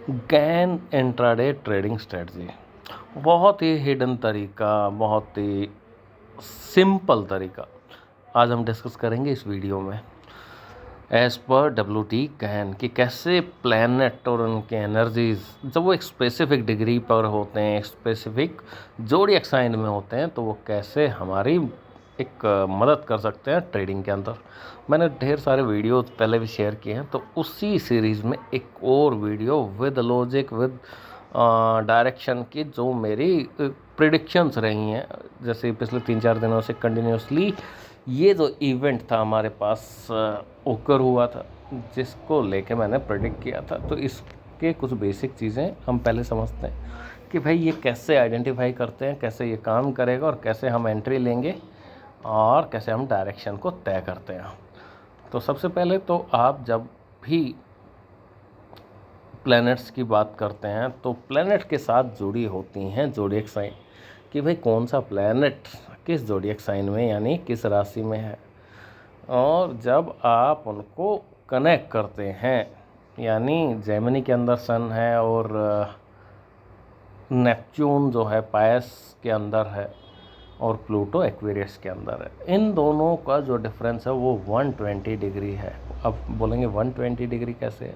Gain intraday trading strategy बहुत ही hidden तरीका, बहुत ही सिंपल तरीका आज हम डिस्कस करेंगे इस वीडियो में एज़ पर WT गैन कि कैसे प्लैनेट और उनके एनर्जीज जब वो एक स्पेसिफिक डिग्री पर होते हैं, एक स्पेसिफिक ज़ोडिएक साइन में होते हैं, तो वो कैसे हमारी एक मदद कर सकते हैं ट्रेडिंग के अंदर। मैंने ढेर सारे वीडियो पहले भी शेयर किए हैं, तो उसी सीरीज़ में एक और video with logic with direction की जो मेरी प्रिडिक्शंस रही हैं, जैसे पिछले 3-4 दिनों से कंटिन्यूसली ये जो इवेंट था हमारे पास ओकर हुआ था, जिसको लेके मैंने प्रेडिक्ट किया था। तो इसके कुछ बेसिक चीज़ें हम पहले समझते हैं कि भाई ये कैसे आइडेंटिफाई करते हैं, कैसे ये काम करेगा और कैसे हम एंट्री लेंगे और कैसे हम डायरेक्शन को तय करते हैं। तो सबसे पहले तो आप जब भी प्लैनेट्स की बात करते हैं तो प्लैनेट के साथ जुड़ी होती हैं ज़ोडिएक साइन कि भाई कौन सा प्लैनेट किस ज़ोडिएक साइन में यानी किस राशि में है। और जब आप उनको कनेक्ट करते हैं, यानी जेमिनी के अंदर सन है और नेपच्यून जो है पायस के अंदर है और प्लूटो एक्वेरियस के अंदर है, इन दोनों का जो डिफरेंस है वो 120 डिग्री है। अब बोलेंगे 120 डिग्री कैसे है?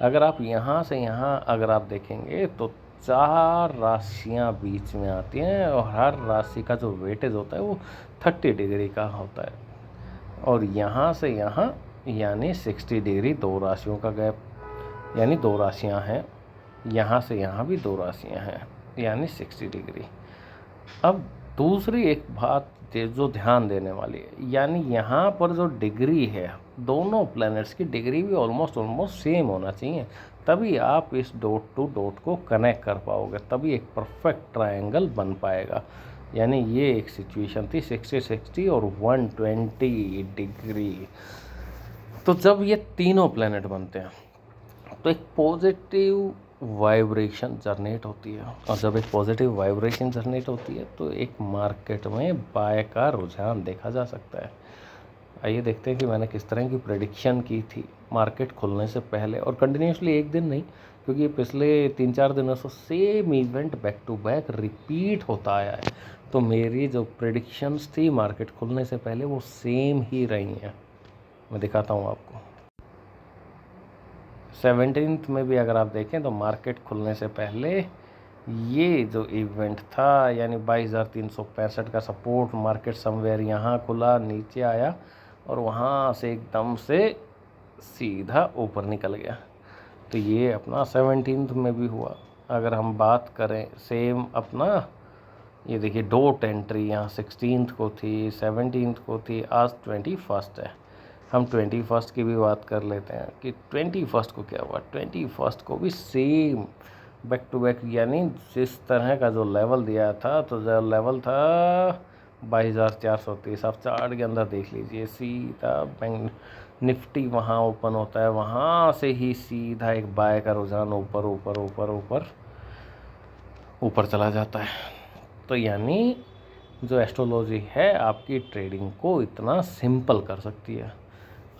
अगर आप यहाँ से यहाँ अगर आप देखेंगे तो 4 राशियाँ बीच में आती हैं और हर राशि का जो वेटेज होता है वो 30 डिग्री का होता है। और यहाँ से यहाँ यानी 60 डिग्री 2 राशियों का गैप, यानी 2 राशियाँ हैं। यहाँ से यहाँ भी 2 राशियाँ हैं यानी 60 डिग्री। अब दूसरी एक बात जो ध्यान देने वाली है, यानी यहाँ पर जो डिग्री है, दोनों प्लैनेट्स की डिग्री भी ऑलमोस्ट सेम होना चाहिए, तभी आप इस डॉट टू डॉट को कनेक्ट कर पाओगे, तभी एक परफेक्ट ट्रायंगल बन पाएगा। यानी ये एक सिचुएशन थी 60-60 और 120 डिग्री। तो जब ये तीनों प्लैनेट बनते हैं तो एक पॉजिटिव वाइब्रेशन जनरेट होती है, और जब एक पॉजिटिव वाइब्रेशन जनरेट होती है तो एक मार्केट में बाय का रुझान देखा जा सकता है। आइए देखते हैं कि मैंने किस तरह की प्रेडिक्शन की थी मार्केट खुलने से पहले, और कंटिन्यूसली एक दिन नहीं, क्योंकि ये पिछले 3-4 दिनों से same event back to back repeat होता आया है। तो मेरी जो प्रेडिक्शंस थी मार्केट खुलने से पहले वो सेम ही रही हैं। मैं दिखाता हूँ आपको। 17 में भी अगर आप देखें तो मार्केट खुलने से पहले ये जो इवेंट था, यानी 22,365 का सपोर्ट, मार्केट समवेयर यहाँ खुला, नीचे आया और वहाँ से एकदम से सीधा ऊपर निकल गया। तो ये अपना 17 में भी हुआ। अगर हम बात करें सेम अपना, ये देखिए डॉट एंट्री यहाँ 16 को थी, 17 को थी, आज 21 है। हम 21 की भी बात कर लेते हैं कि 21 को क्या हुआ। 21 को भी सेम बैक टू बैक, यानी जिस तरह का जो लेवल दिया था, तो जो लेवल था 22,430, आप चार्ट के अंदर देख लीजिए, सीधा बैंक निफ्टी वहाँ ओपन होता है, वहाँ से ही सीधा एक बाय का रुझान ऊपर ऊपर ऊपर ऊपर ऊपर चला जाता है। तो यानी जो एस्ट्रोलॉजी है आपकी ट्रेडिंग को इतना सिंपल कर सकती है।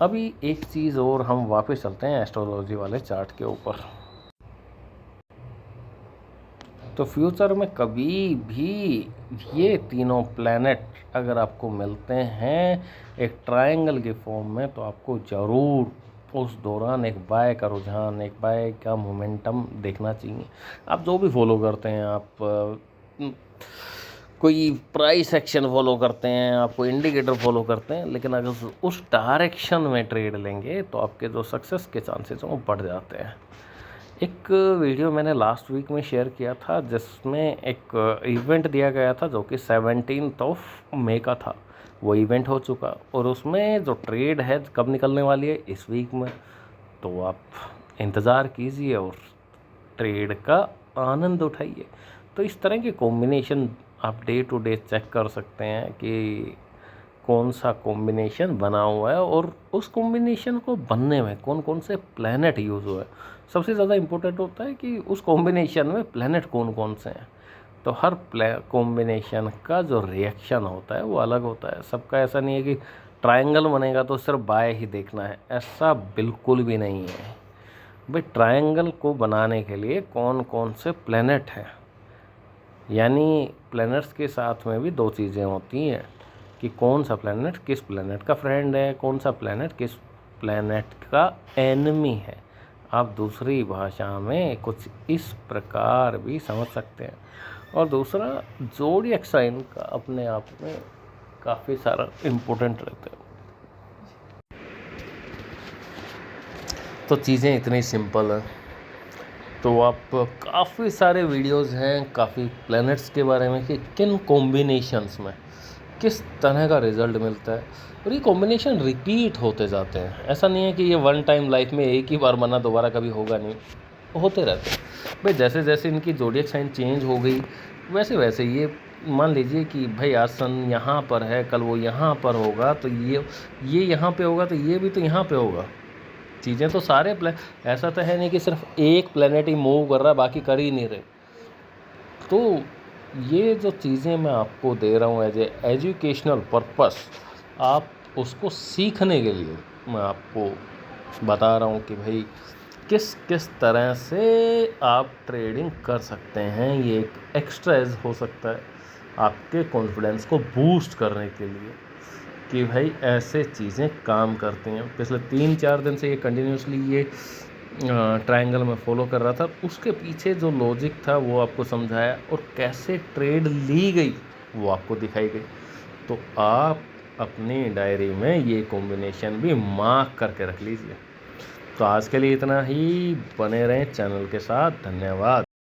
अभी एक चीज़ और, हम वापस चलते हैं एस्ट्रोलॉजी वाले चार्ट के ऊपर। तो फ्यूचर में कभी भी ये तीनों प्लैनेट अगर आपको मिलते हैं एक ट्रायंगल के फॉर्म में, तो आपको ज़रूर उस दौरान एक बाय का रुझान, एक बाय का मोमेंटम देखना चाहिए। आप जो भी फॉलो करते हैं, आप कोई प्राइस एक्शन फॉलो करते हैं, आप कोई इंडिकेटर फॉलो करते हैं, लेकिन अगर उस डायरेक्शन में ट्रेड लेंगे तो आपके जो सक्सेस के चांसेस हैं वो बढ़ जाते हैं। एक वीडियो मैंने लास्ट वीक में शेयर किया था जिसमें एक इवेंट दिया गया था जो कि 17 मई का था। वो इवेंट हो चुका और उसमें जो ट्रेड है कब निकलने वाली है, इस वीक में। तो आप इंतज़ार कीजिए और ट्रेड का आनंद उठाइए। तो इस तरह के कॉम्बिनेशन आप डे टू डे चेक कर सकते हैं कि कौन सा कॉम्बिनेशन बना हुआ है और उस कॉम्बिनेशन को बनने में कौन कौन से प्लैनेट यूज़ हुए हैं। सबसे ज़्यादा इम्पोर्टेंट होता है कि उस कॉम्बिनेशन में प्लैनेट कौन कौन से हैं। तो हर कॉम्बिनेशन का जो रिएक्शन होता है वो अलग होता है। सबका ऐसा नहीं है कि ट्रायंगल बनेगा तो सिर्फ बाय ही देखना है, ऐसा बिल्कुल भी नहीं है। भाई ट्रायंगल को बनाने के लिए कौन कौन से प्लैनेट हैं, यानी प्लैनेट्स के साथ में भी दो चीज़ें होती हैं कि कौन सा प्लैनेट किस प्लैनेट का फ्रेंड है, कौन सा प्लैनेट किस प्लैनेट का एनिमी है। आप दूसरी भाषा में कुछ इस प्रकार भी समझ सकते हैं। और दूसरा, ज़ोडिएक साइन का अपने आप में काफ़ी सारा इम्पोर्टेंट रहता है। तो चीज़ें इतनी सिंपल हैं। तो आप काफ़ी सारे वीडियोस हैं काफ़ी प्लैनेट्स के बारे में कि किन कॉम्बिनेशंस में किस तरह का रिज़ल्ट मिलता है, और ये कॉम्बिनेशन रिपीट होते जाते हैं। ऐसा नहीं है कि ये वन टाइम लाइफ में एक ही बार बना दोबारा कभी होगा नहीं, होते रहते हैं। भाई जैसे जैसे इनकी ज़ोडिएक साइन चेंज हो गई वैसे वैसे ये मान लीजिए कि भाई आज सन यहाँ पर है, कल वो यहाँ पर होगा, तो ये यहाँ पे होगा तो ये भी तो यहाँ पे होगा। चीज़ें तो सारे ऐसा तो है नहीं कि सिर्फ एक प्लेनेट ही मूव कर रहा है बाकी कर ही नहीं रहे। तो ये जो चीज़ें मैं आपको दे रहा हूँ एज ए एजुकेशनल पर्पस, आप उसको सीखने के लिए मैं आपको बता रहा हूँ कि भाई किस किस तरह से आप ट्रेडिंग कर सकते हैं। ये एक एक्स्ट्रा एज हो सकता है आपके कॉन्फिडेंस को बूस्ट करने के लिए कि भाई ऐसे चीज़ें काम करती हैं। पिछले 3-4 दिन से ये कंटिन्यूसली ये ट्रायंगल में फॉलो कर रहा था, उसके पीछे जो लॉजिक था वो आपको समझाया और कैसे ट्रेड ली गई वो आपको दिखाई गई। तो आप अपनी डायरी में ये कॉम्बिनेशन भी मार्क करके रख लीजिए। तो आज के लिए इतना ही, बने रहें चैनल के साथ। धन्यवाद।